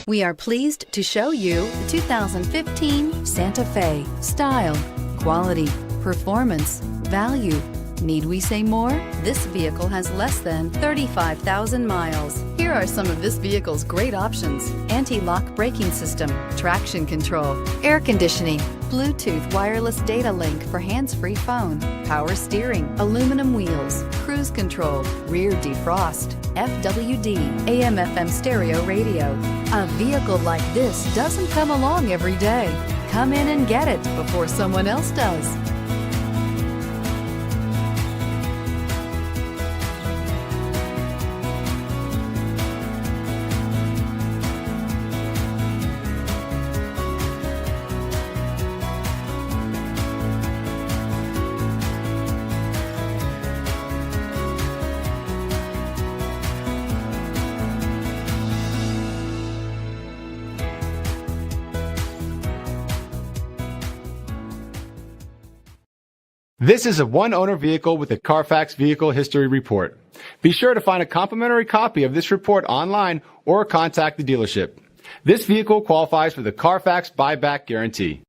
We are pleased to show you the 2015 Santa Fe. Style, quality, performance, value. Need we say more? This vehicle has less than 35,000 miles. Here are some of this vehicle's great options: anti-lock braking system, traction control, air conditioning, Bluetooth wireless data link for hands-free phone, power steering, aluminum wheels, cruise control, rear defrost, FWD, AM/FM stereo radio. A vehicle like this doesn't come along every day. Come in and get it before someone else does. This is a one-owner vehicle with a Carfax Vehicle History Report. Be sure to find a complimentary copy of this report online or contact the dealership. This vehicle qualifies for the Carfax buyback guarantee.